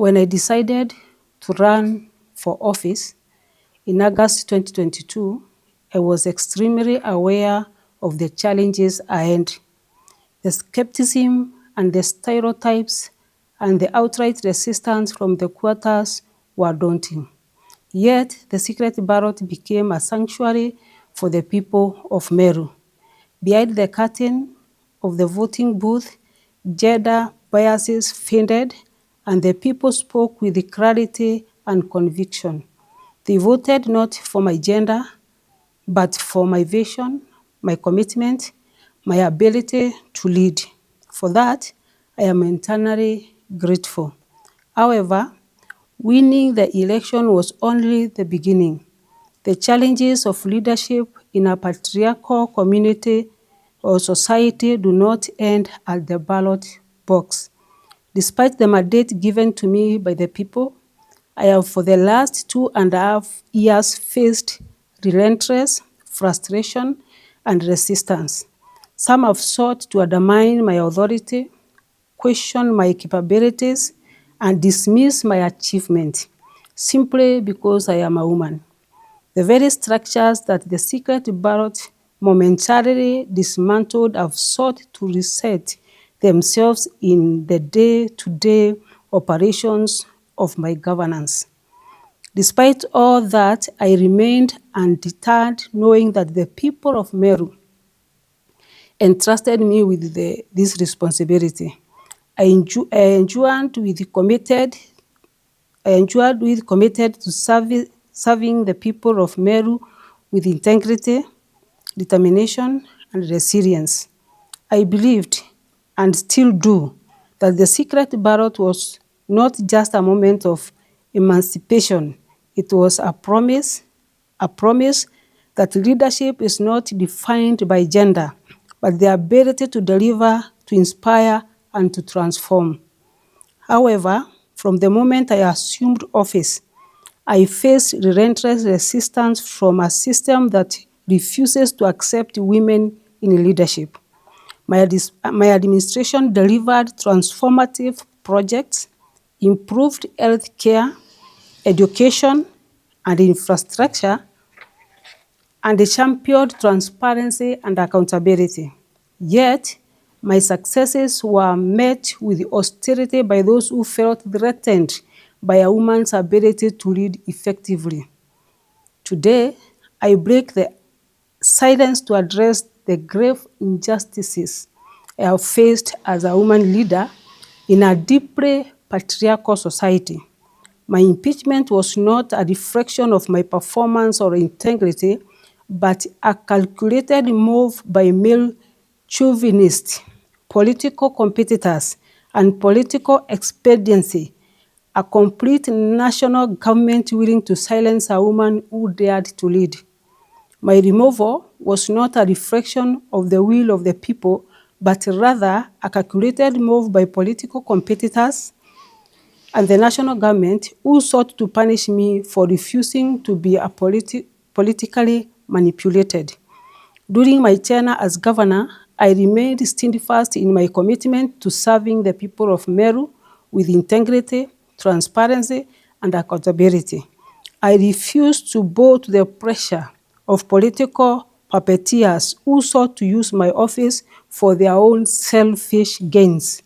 When I decided to run for office in August 2022, I was extremely aware of the challenges ahead. The skepticism and the stereotypes and the outright resistance from the quarters were daunting. Yet, the secret ballot became a sanctuary for the people of Meru. Behind the curtain of the voting booth, gender biases faded, and the people spoke with clarity and conviction. They voted not for my gender, but for my vision, my commitment, my ability to lead. For that, I am eternally grateful. However, winning the election was only the beginning. The challenges of leadership in a patriarchal community or society do not end at the ballot box. Despite the mandate given to me by the people, I have for the last 2.5 years faced relentless frustration and resistance. Some have sought to undermine my authority, question my capabilities, and dismiss my achievement simply because I am a woman. The very structures that the secret ballot momentarily dismantled have sought to reset themselves in the day-to-day operations of my governance. Despite all that, I remained undeterred, knowing that the people of Meru entrusted me with this responsibility. I endured with committed to serving the people of Meru with integrity, determination, and resilience. I believed, and still do, that the secret ballot was not just a moment of emancipation. It was a promise that leadership is not defined by gender, but the ability to deliver, to inspire, and to transform. However, from the moment I assumed office, I faced relentless resistance from a system that refuses to accept women in leadership. My administration delivered transformative projects, improved healthcare, education, and infrastructure, and championed transparency and accountability. Yet, my successes were met with hostility by those who felt threatened by a woman's ability to lead effectively. Today, I break the silence to address the grave injustices I have faced as a woman leader in a deeply patriarchal society. My impeachment was not a reflection of my performance or integrity, but a calculated move by male chauvinists, political competitors, and political expediency, a complete national government willing to silence a woman who dared to lead. My removal was not a reflection of the will of the people, but rather a calculated move by political competitors and the national government who sought to punish me for refusing to be politically manipulated. During my tenure as governor, I remained steadfast in my commitment to serving the people of Meru with integrity, transparency, and accountability. I refused to bow to the pressure of political puppeteers who sought to use my office for their own selfish gains.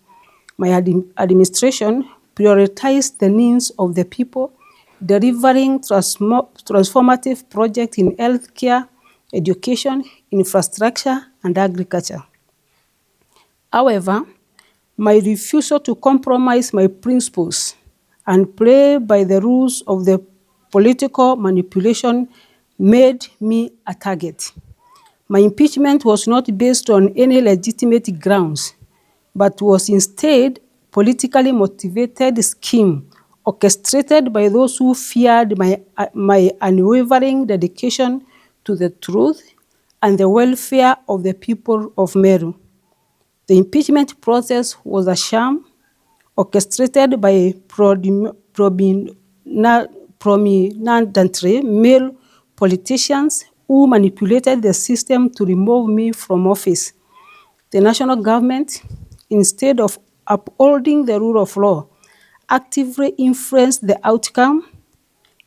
My administration prioritized the needs of the people, delivering transformative projects in healthcare, education, infrastructure, and agriculture. However, my refusal to compromise my principles and play by the rules of the political manipulation made me a target. My impeachment was not based on any legitimate grounds, but was instead politically motivated scheme orchestrated by those who feared my unwavering dedication to the truth and the welfare of the people of Meru. The impeachment process was a sham orchestrated by prominently male politicians who manipulated the system to remove me from office. The national government, instead of upholding the rule of law, actively influence the outcome,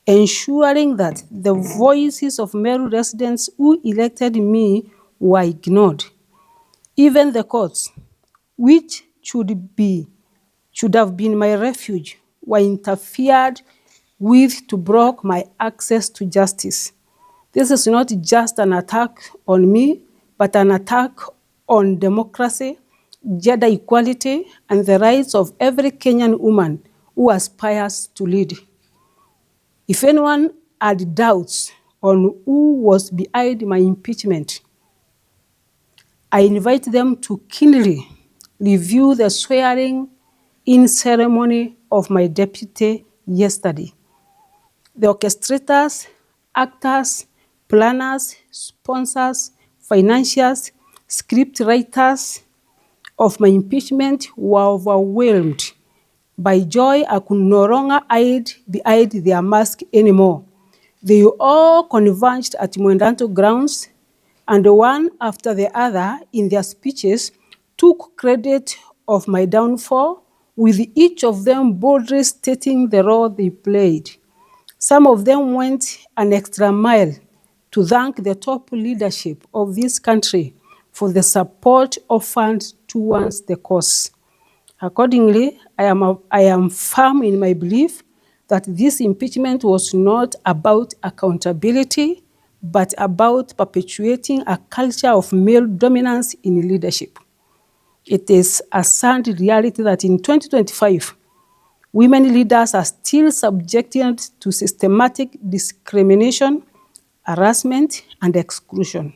ensuring that the voices of Meru residents who elected me were ignored. Even the courts, which should have been my refuge, were interfered with to block my access to justice. This is not just an attack on me, but an attack on democracy, gender equality, and the rights of every Kenyan woman who aspires to lead. If anyone had doubts on who was behind my impeachment, I invite them to keenly review the swearing-in ceremony of my deputy yesterday. The orchestrators, actors, planners, sponsors, financiers, script writers of my impeachment were overwhelmed by joy. I could no longer hide behind their mask anymore. They all converged at Mwendanto grounds, and one after the other in their speeches took credit of my downfall, with each of them boldly stating the role they played. Some of them went an extra mile to thank the top leadership of this country for the support offered towards the cause. Accordingly, I am firm in my belief that this impeachment was not about accountability, but about perpetuating a culture of male dominance in leadership. It is a sad reality that in 2025, women leaders are still subjected to systematic discrimination, harassment, and exclusion.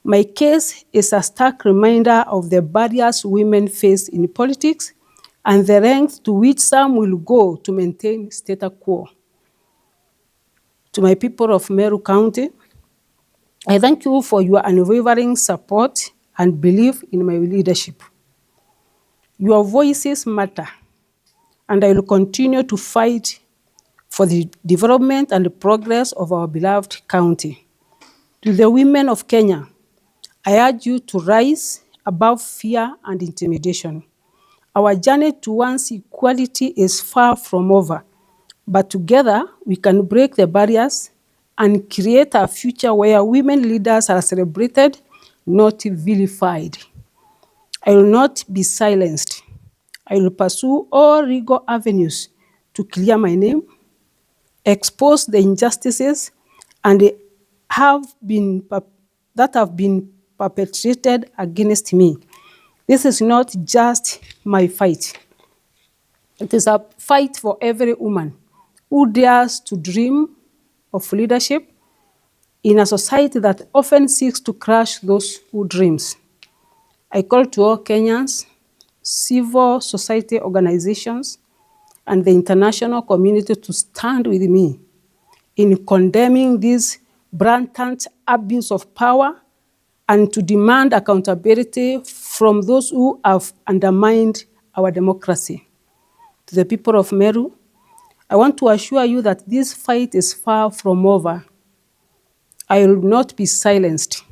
My case is a stark reminder of the barriers women face in politics and the length to which some will go to maintain status quo. To my people of Meru County, I thank you for your unwavering support and belief in my leadership. Your voices matter, and I will continue to fight for the development and the progress of our beloved county. To the women of Kenya, I urge you to rise above fear and intimidation. Our journey towards equality is far from over, but together we can break the barriers and create a future where women leaders are celebrated, not vilified. I will not be silenced. I will pursue all legal avenues to clear my name, expose the injustices and that have been perpetrated against me. This is not just my fight. It is a fight for every woman who dares to dream of leadership in a society that often seeks to crush those who dreams. I call to all Kenyans, civil society organizations, and the international community to stand with me in condemning this blatant abuse of power and to demand accountability from those who have undermined our democracy. To the people of Meru, I want to assure you that this fight is far from over. I will not be silenced.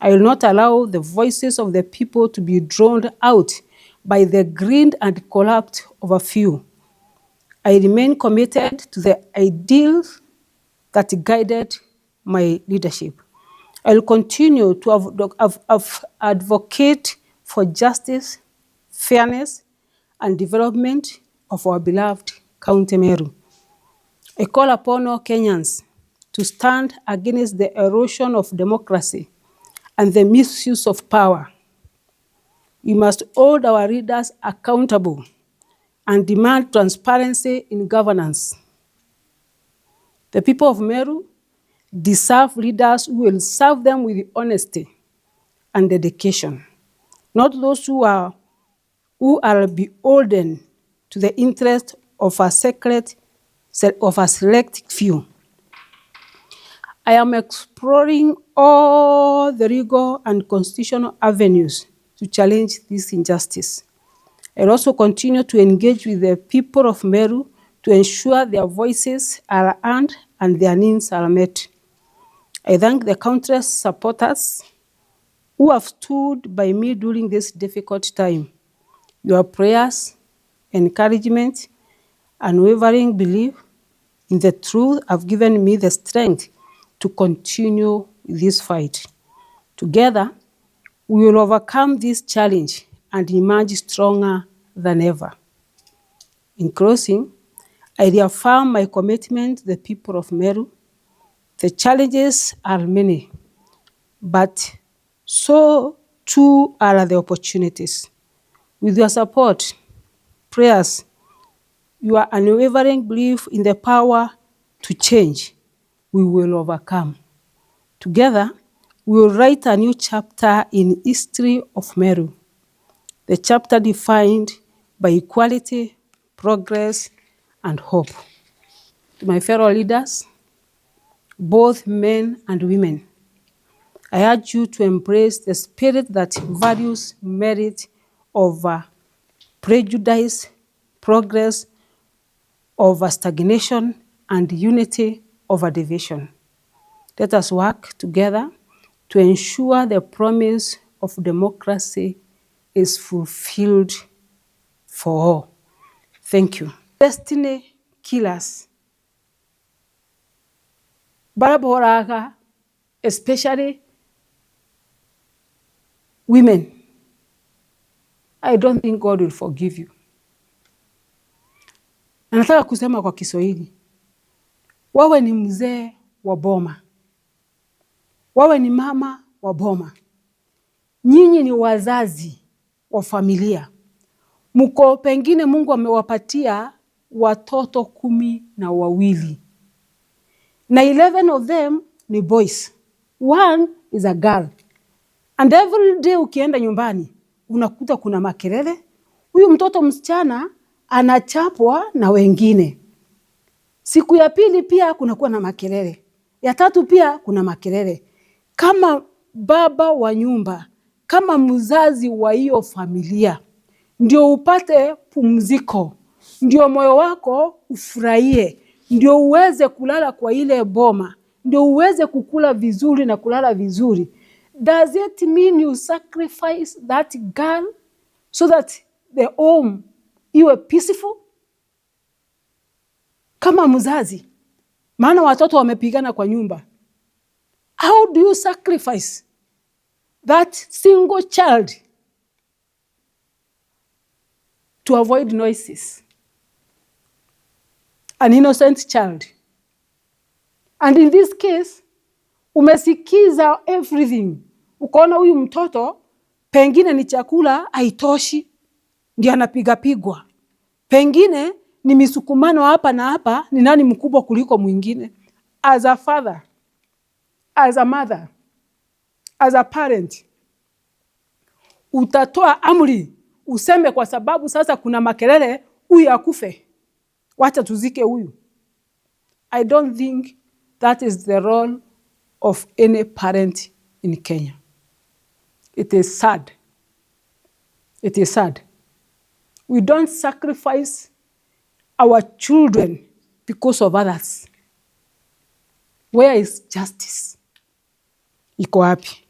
I will not allow the voices of the people to be drowned out by the greed and corrupt of a few. I remain committed to the ideals that guided my leadership. I will continue to advocate for justice, fairness, and development of our beloved County Meru. I call upon all Kenyans to stand against the erosion of democracy and the misuse of power. We must hold our leaders accountable and demand transparency in governance. The people of Meru deserve leaders who will serve them with honesty and dedication, not those who are beholden to the interest of a select few. I am exploring all the legal and constitutional avenues to challenge this injustice. I will also continue to engage with the people of Meru to ensure their voices are heard and their needs are met. I thank the countless supporters who have stood by me during this difficult time. Your prayers, encouragement, unwavering belief in the truth have given me the strength to continue this fight. Together, we will overcome this challenge and emerge stronger than ever. In closing, I reaffirm my commitment to the people of Meru. The challenges are many, but so too are the opportunities. With your support, prayers, your unwavering belief in the power to change, we will overcome. Together, we will write a new chapter in history of Meru, the chapter defined by equality, progress, and hope. To my fellow leaders, both men and women, I urge you to embrace the spirit that values merit over prejudice, progress over stagnation, and unity over division. Let us work together to ensure the promise of democracy is fulfilled for all. Thank you. Destiny killers. Baraboraga, especially women. I don't think God will forgive you. Na nataka kusema kwa Kiswahili. Wawe ni mzee wa boma. Wawe ni mama wa boma. Nyinyi ni wazazi wa familia. Mko pengine Mungu amewapatia watoto 12. Na 11 of them ni boys. 1 is a girl. And every day ukienda nyumbani, unakuta kuna makelele. Huyu mtoto msichana anachapwa na wengine. Siku ya pili pia kunakuwa na makelele. Ya tatu pia kuna makelele. Kama baba wa nyumba, kama mzazi wa hiyo familia, ndio upate pumziko, ndio moyo wako ufurahie, ndio uweze kulala kwa ile boma, ndio uweze kukula vizuri na kulala vizuri. Does it mean you sacrifice that girl so that the home iwe peaceful? Kama mzazi, maana watoto wamepigana kwa nyumba. How do you sacrifice that single child to avoid noises? An innocent child. And in this case, umesikiza everything. Ukaona huyu mtoto, pengine ni chakula haitoshi, ndio anapigwa. Pengine ni misukumano hapa na hapa, ni nani mkubwa kuliko mwingine. As a father, as a mother, as a parent, utatoa amri, useme kwa sababu sasa kuna makelele, huyu akufe. Wacha tuzike huyu. I don't think that is the role of any parent in Kenya. It is sad. It is sad. We don't sacrifice our children because of others. Where is justice? Iko wapi?